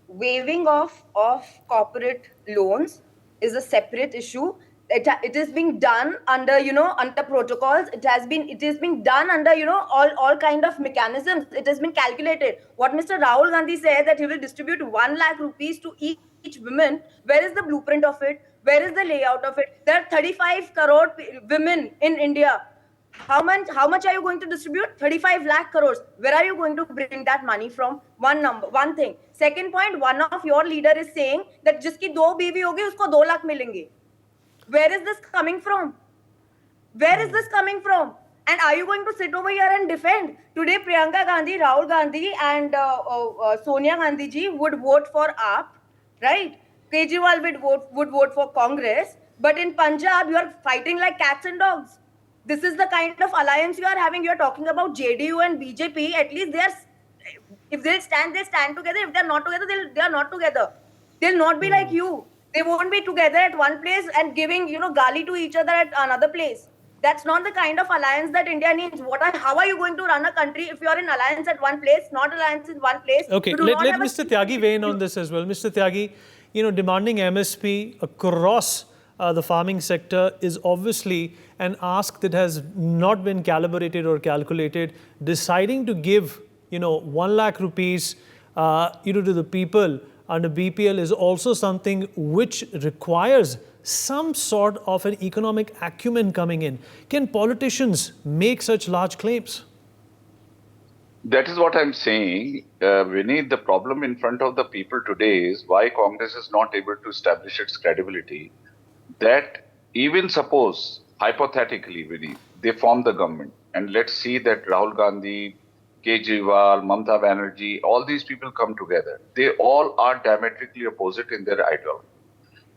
Waiving of corporate loans is a separate issue. It is being done under under protocols. It is being done under all kind of mechanisms. It has been calculated. What Mr. Rahul Gandhi said that he will distribute 1 lakh rupees to each woman. Where is the blueprint of it? Where is the layout of it? There are 35 crore women in India. How much are you going to distribute? 35 lakh crores. Where are you going to bring that money from? One thing. Second point, one of your leader is saying that jiski 2 बीवी होगी उसको 2 lakh मिलेंगे. Where is this coming from? Where is this coming from? And are you going to sit over here and defend? Today, Priyanka Gandhi, Rahul Gandhi, and Sonia Gandhi ji would vote for AAP, right? Kejriwal would vote for Congress. But in Punjab, you are fighting like cats and dogs. This is the kind of alliance you are having. You are talking about JDU and BJP. At least they are, if they stand together. If they are not together, they are not together. They'll not be like you. They won't be together at one place and giving, gali to each other at another place. That's not the kind of alliance that India needs. How are you going to run a country if you are in alliance at one place, not alliance in one place? Okay, let Mr. Tyagi weigh in on this as well. Mr. Tyagi, demanding MSP across the farming sector is obviously an ask that has not been calibrated or calculated. Deciding to give, 1 lakh rupees, to the people under BPL is also something which requires some sort of an economic acumen coming in. Can politicians make such large claims? That is what I'm saying. Vinny, the problem in front of the people today is why Congress is not able to establish its credibility. That even suppose, hypothetically, Vinny, they form the government, and let's see that Rahul Gandhi, Kejriwal, Mamata Banerjee, all these people come together. They all are diametrically opposite in their ideology.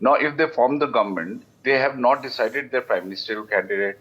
Now, if they form the government, they have not decided their prime ministerial candidate.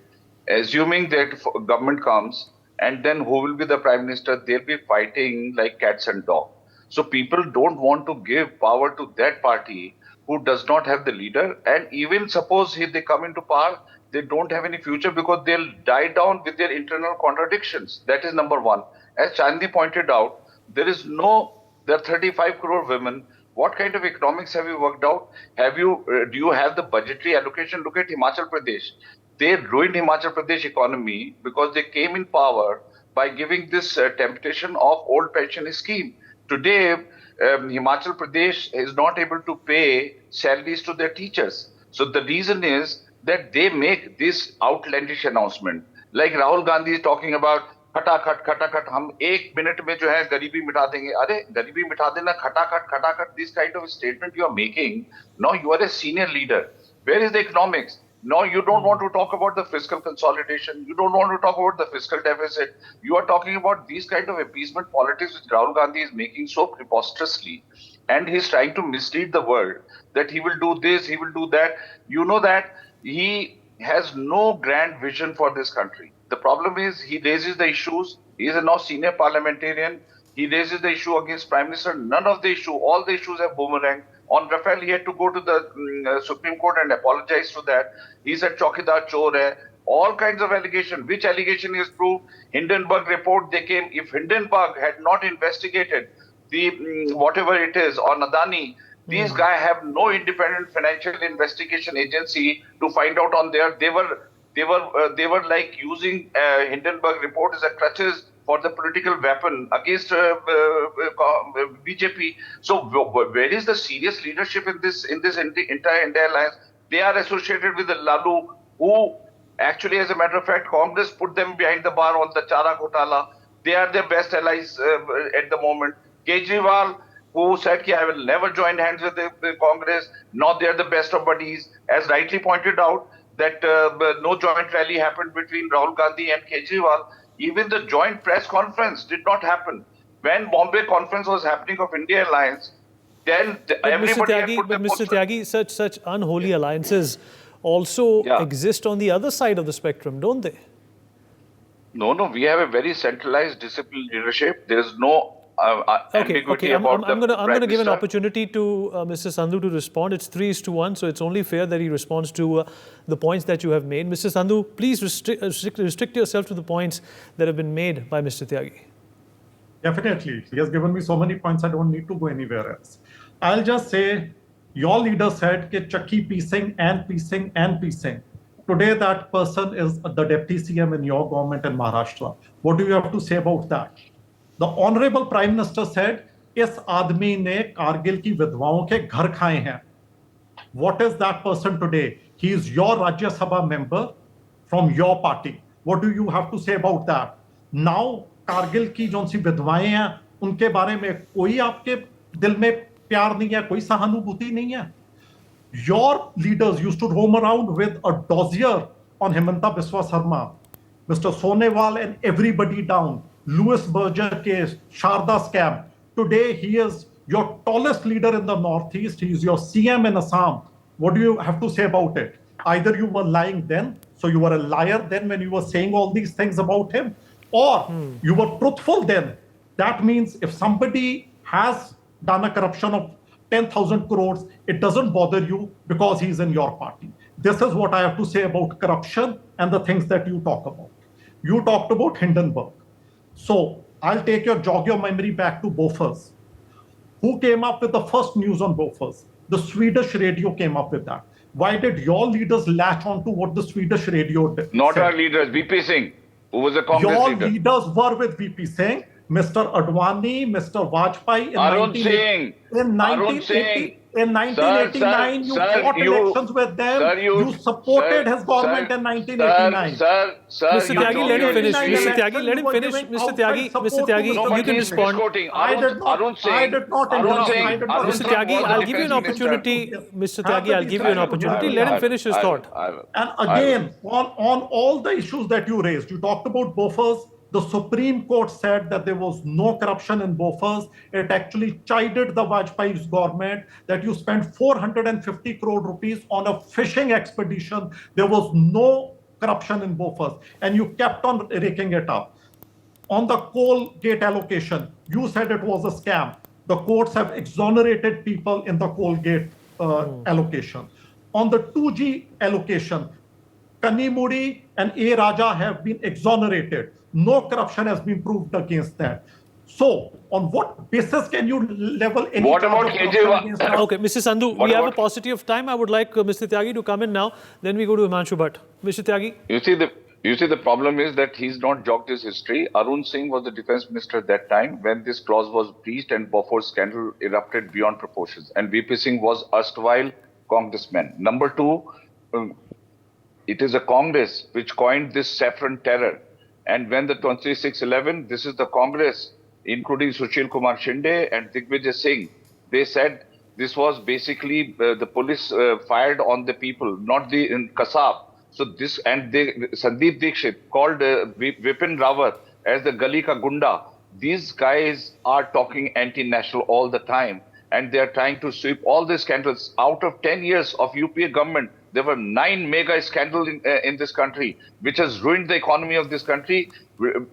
Assuming that government comes, and then who will be the prime minister, they'll be fighting like cats and dogs. So people don't want to give power to that party who does not have the leader. And even suppose they come into power, they don't have any future because they'll die down with their internal contradictions. That is number one. As Chandi pointed out, there are 35 crore women. What kind of economics have you worked out? Do you have the budgetary allocation? Look at Himachal Pradesh. They ruined Himachal Pradesh economy because they came in power by giving this temptation of old pension scheme. Today, Himachal Pradesh is not able to pay salaries to their teachers. So the reason is that they make this outlandish announcement. Like Rahul Gandhi is talking about, खटाखट हम 1 minute में जो है गरीबी मिटा देंगे. अरे गरीबी मिटा देना, खटाखट, this kind of statement you are making. Now you are a senior leader. Where is the economics? No, you don't want to talk about the fiscal consolidation. You don't want to talk about the fiscal deficit. You are talking about these kind of appeasement politics which Rahul Gandhi is making so preposterously. And he's trying to mislead the world that he will do this, he will do that. You know that he has no grand vision for this country. The problem is he raises the issues. He is a now senior parliamentarian. He raises the issue against Prime Minister. None of the issue, all the issues have boomerang. On Rafale, he had to go to the Supreme Court and apologize to that. He said Chaukidar Chor hai. All kinds of allegation. Which allegation is proved? Hindenburg report, they came. If Hindenburg had not investigated the whatever it is on Adani, these guys have no independent financial investigation agency to find out on there. They were like using Hindenburg report as a crutches for the political weapon against BJP. So where is the serious leadership in this entire India alliance? They are associated with the Lalu, who actually, as a matter of fact, Congress put them behind the bar on the Chara Ghotala. They are their best allies at the moment. Kejriwal, who said I will never join hands with the Congress. Now they are the best of buddies. As rightly pointed out, that no joint rally happened between Rahul Gandhi and Kejriwal. Even the joint press conference did not happen. When Bombay conference was happening of India Alliance, then everybody had put their Mr. Tyagi, such unholy alliances also exist on the other side of the spectrum, don't they? No, we have a very centralized, disciplined leadership. There is no ambiguity about I'm going to give an opportunity to Mr. Sandhu to respond. It's 3:1, so it's only fair that he responds to the points that you have made. Mr. Sandhu, please restrict yourself to the points that have been made by Mr. Tyagi. Definitely. He has given me so many points, I don't need to go anywhere else. I'll just say, your leader said that Chakki piecing and piecing and piecing. Today, that person is the deputy CM in your government in Maharashtra. What do you have to say about that? The Honorable Prime Minister said, इस आदमी ने कारगिल की विधवाओं के घर खाए हैं. What is that person today? He is your Rajya Sabha member from your party. What do you have to say about that? Now, Kargil की जो सी विधवाएं हैं उनके बारे में कोई आपके दिल में प्यार नहीं है, कोई सहानुभूति नहीं है. Your leaders used to roam around with a dossier on Himanta Biswa Sarma, Mr. Sonewal and everybody down, Louis Berger case, Sharda scam. Today he is your tallest leader in the Northeast. He is your CM in Assam. What do you have to say about it? Either you were lying then, so you were a liar then when you were saying all these things about him, or you were truthful then. That means if somebody has done a corruption of 10,000 crores, it doesn't bother you because he's in your party. This is what I have to say about corruption and the things that you talk about. You talked about Hindenburg. So I'll jog your memory back to Bofors. Who came up with the first news on Bofors? The Swedish radio came up with that. Why did your leaders latch on to what the Swedish radio did? Not our leaders, VP Singh, who was a Congress your leader. Your leaders were with VP Singh, Mr. Advani, Mr. Vajpayee in 1989, you fought elections with them. You supported his government in 1989. Mr. Tyagi, let him finish. Mr. Tyagi, let him finish. Mr. Tyagi, you can respond. I did not interrupt. Mr. Tyagi, I'll give you an opportunity. Mr. Tyagi, I'll give you an opportunity. Let him finish his thought. And again, on all the issues that you raised, you talked about Bofors. The Supreme Court said that there was no corruption in Bofors. It actually chided the Vajpayee's government that you spent 450 crore rupees on a fishing expedition. There was no corruption in Bofors. And you kept on raking it up. On the coal gate allocation, you said it was a scam. The courts have exonerated people in the coal gate allocation. On the 2G allocation, Kanimuri and A. Raja have been exonerated. No corruption has been proved against that. So, on what basis can you level any? What about Kejriwal? Okay, Mr. Sandhu, we have a paucity of time. I would like Mr. Tyagi to come in now. Then we go to Himanshu Bhatt. Mr. Tyagi. You see, the problem is that he's not jogged his history. Arun Singh was the defense minister at that time when this clause was breached and Bofors scandal erupted beyond proportions. And VP Singh was erstwhile congressman. Number two, it is a Congress which coined this saffron terror. And when the 2611, this is the Congress, including Sushil Kumar Shinde and Digvijay Singh, they said this was basically the police fired on the people, not the Kasab. So this, and Sandeep Dikshit called Vipin Rawat as the Gali Ka Gunda. These guys are talking anti-national all the time. And they are trying to sweep all the scandals. Out of 10 years of UPA government, there were 9 mega scandals in this country, which has ruined the economy of this country.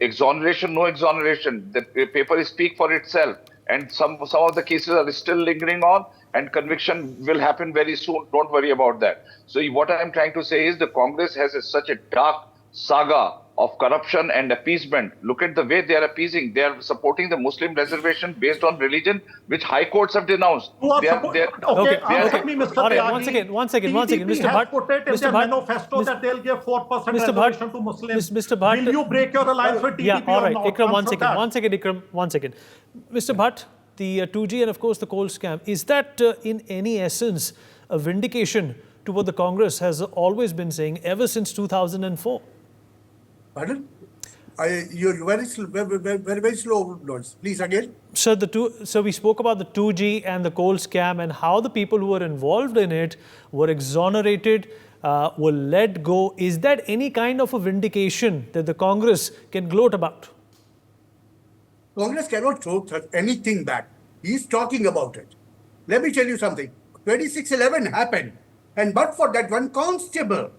Exoneration, no exoneration. The paper speak for itself. And some of the cases are still lingering on, and conviction will happen very soon. Don't worry about that. So what I am trying to say is the Congress has such a dark saga of corruption and appeasement. Look at the way they are appeasing. They are supporting the Muslim reservation based on religion, which high courts have denounced. Okay. All right, once again, Mr. Bhatt. Mr. Bhatt. Manifesto that they'll give 4% reservation to Muslims. Mr. Bhatt. Will you break your alliance with TDP? Yeah, all right. or not? Ikram, one second. Mr. Bhatt, the 2G and of course the coal scam, is that in any essence a vindication to what the Congress has always been saying ever since 2004? Pardon? You're very slow noise. Please again. Sir, so we spoke about the 2G and the coal scam and how the people who were involved in it were exonerated, were let go. Is that any kind of a vindication that the Congress can gloat about? Congress cannot throw anything back. He's talking about it. Let me tell you something. 2611 happened. And but for that one constable,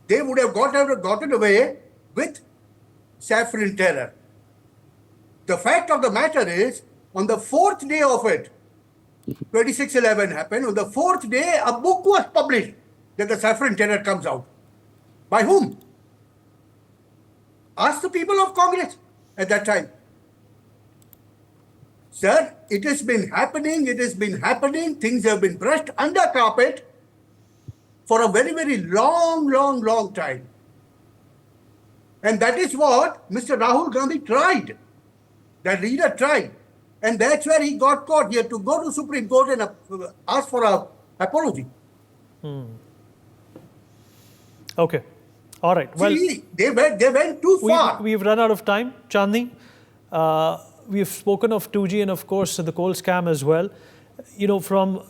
they would have gotten away with saffron terror. The fact of the matter is, on the 4th day of it, 2611 happened. On the 4th day, a book was published that the saffron terror comes out. By whom? Ask the people of Congress at that time. Sir, it has been happening, things have been brushed under carpet for a very, very long time. And that is what Mr. Rahul Gandhi tried. That leader tried. And that's where he got caught. He had to go to Supreme Court and ask for an apology. Okay. All right. Well, See, they went too far. We've run out of time. Chandni, we've spoken of 2G and, of course, the coal scam as well. You know, from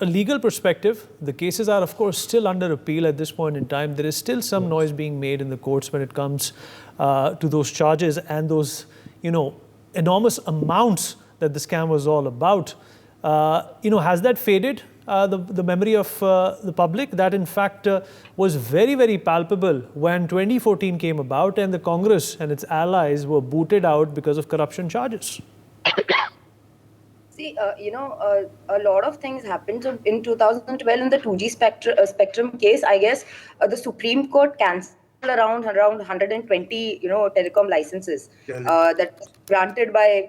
a legal perspective, the cases are, of course, still under appeal at this point in time. There is still some noise being made in the courts when it comes to those charges and those, you know, enormous amounts that the scam was all about. You know, has that faded? The memory of the public that in fact was very, very palpable when 2014 came about and the Congress and its allies were booted out because of corruption charges. See, a lot of things happened. So in 2012, in the 2G spectrum case, I guess the Supreme Court cancelled around 120, telecom licenses that was granted by,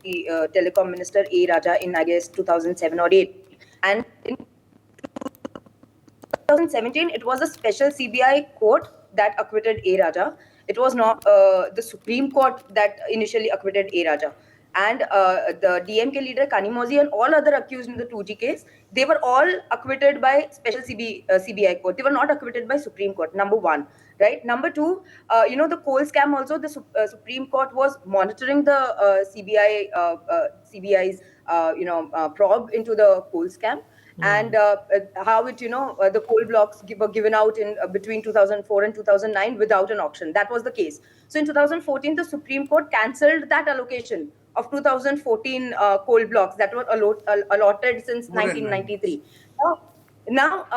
the telecom minister A. Raja in, I guess, 2007 or 8. And in 2017, it was a special CBI court that acquitted A. Raja. It was not the Supreme Court that initially acquitted A. Raja. And the DMK leader Kanimozi and all other accused in the 2G case, they were all acquitted by special CBI court. They were not acquitted by Supreme Court, number one. Right. Number two, the coal scam also, the Supreme Court was monitoring the CBI's, probe into the coal scam. And how it, the coal blocks were given out in between 2004 and 2009 without an auction. That was the case. So in 2014, the Supreme Court cancelled that allocation of 2014 coal blocks that were allotted since 1993. Now,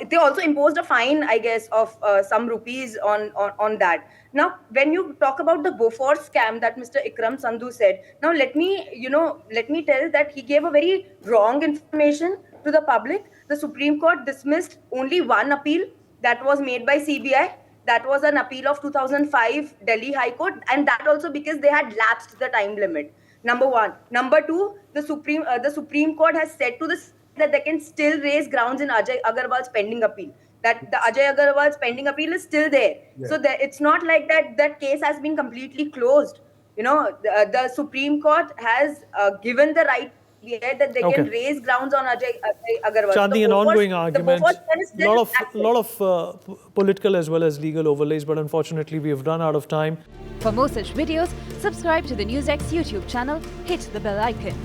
they also imposed a fine, I guess, of some rupees on that. Now, when you talk about the Bofors scam that Mr. Ikram Sandhu said, now let me tell that he gave a very wrong information to the public. The Supreme Court dismissed only one appeal that was made by CBI. That was an appeal of 2005 Delhi High Court, and that also because they had lapsed the time limit. Number one. Number two, the Supreme Court has said to the that they can still raise grounds in Ajay Agarwal's pending appeal. That the Ajay Agarwal's pending appeal is still there. Yeah. So it's not like that case has been completely closed. The Supreme Court has given the right that they can raise grounds on Ajay Agarwal. Chandni, an ongoing argument. A lot of political as well as legal overlays, but unfortunately we have run out of time. For more such videos, subscribe to the NewsX YouTube channel, hit the bell icon.